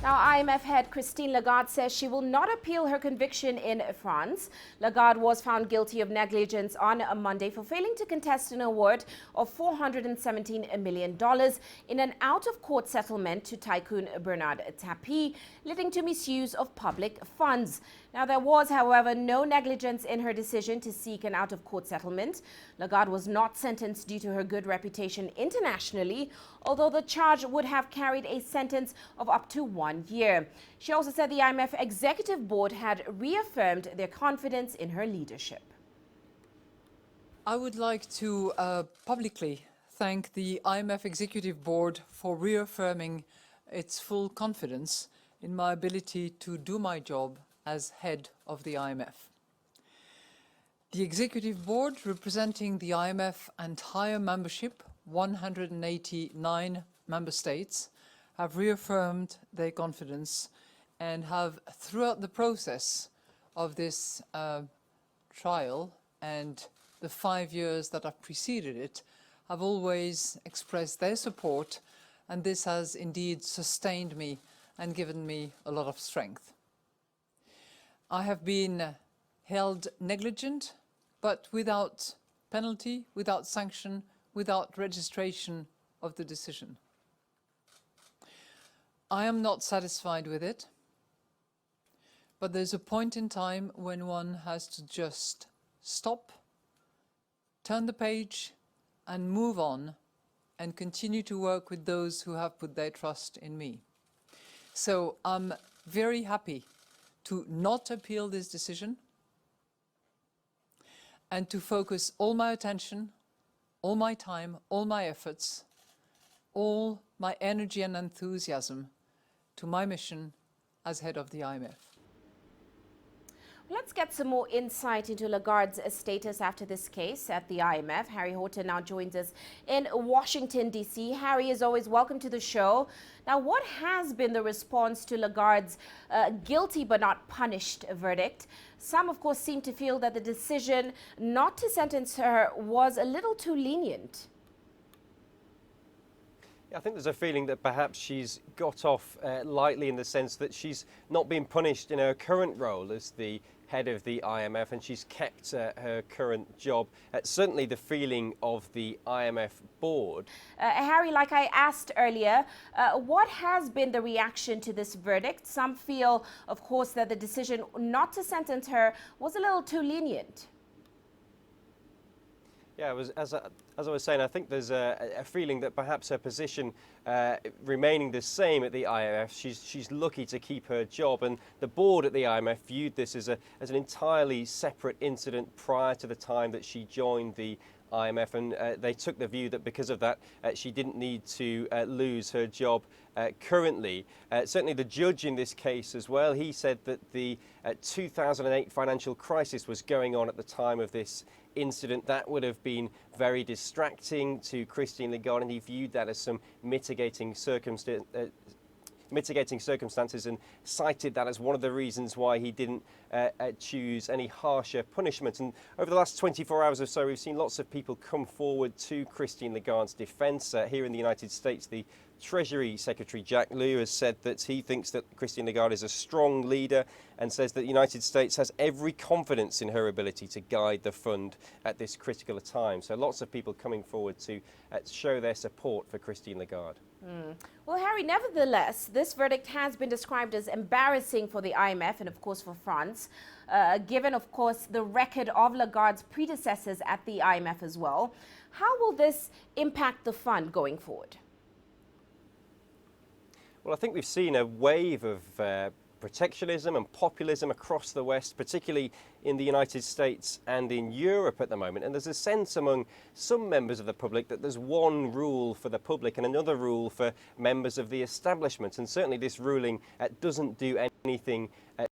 Now, IMF head Christine Lagarde says she will not appeal her conviction in France. Lagarde was found guilty of negligence on a Monday for failing to contest an award of $417 million in an out-of-court settlement to tycoon Bernard Tapie, leading to misuse of public funds. Now, there was, however, no negligence in her decision to seek an out-of-court settlement. Lagarde was not sentenced due to her good reputation internationally, although the charge would have carried a sentence of up to 1 year. She also said the IMF Executive Board had reaffirmed their confidence in her leadership. I would like to publicly thank the IMF Executive Board for reaffirming its full confidence in my ability to do my job as head of the IMF. The Executive Board, representing the IMF entire membership, 189 member states, have reaffirmed their confidence and have, throughout the process of this trial and the 5 years that have preceded it, have always expressed their support, and this has indeed sustained me and given me a lot of strength. I have been held negligent, but without penalty, without sanction, without registration of the decision. I am not satisfied with it, but there's a point in time when one has to just stop, turn the page, and move on, and continue to work with those who have put their trust in me. So I'm very happy to not appeal this decision and to focus all my attention, all my time, all my efforts, all my energy and enthusiasm to my mission as head of the IMF. Let's get some more insight into Lagarde's status after this case at the IMF. Harry Horton now joins us in Washington, D.C. Harry, as always, welcome to the show. Now, what has been the response to Lagarde's guilty but not punished verdict? Some, of course, seem to feel that the decision not to sentence her was a little too lenient. I think there's a feeling that perhaps she's got off lightly in the sense that she's not been punished in her current role as the head of the IMF, and she's kept her current job. Certainly the feeling of the IMF board. Harry, like I asked earlier, what has been the reaction to this verdict? Some feel, of course, that the decision not to sentence her was a little too lenient. Yeah, as I was saying, I think there's a feeling that perhaps her position remaining the same at the IMF, she's lucky to keep her job, and the board at the IMF viewed this as an entirely separate incident prior to the time that she joined the IMF, and they took the view that because of that she didn't need to lose her job currently. Certainly the judge in this case as well, he said that the 2008 financial crisis was going on at the time of this incident. That would have been very distracting to Christine Lagarde, and he viewed that as some mitigating circumstances and cited that as one of the reasons why he didn't choose any harsher punishment. And over the last 24 hours or so, we've seen lots of people come forward to Christine Lagarde's defence. Here in the United States, the Treasury Secretary Jack Lew has said that he thinks that Christine Lagarde is a strong leader and says that the United States has every confidence in her ability to guide the fund at this critical time. So lots of people coming forward to show their support for Christine Lagarde. Well, Harry, nevertheless, this verdict has been described as embarrassing for the IMF and, of course, for France, given, of course, the record of Lagarde's predecessors at the IMF as well. How will this impact the fund going forward? Well, I think we've seen a wave of protectionism and populism across the West, particularly in the United States and in Europe at the moment. And there's a sense among some members of the public that there's one rule for the public and another rule for members of the establishment. And certainly this ruling doesn't do anything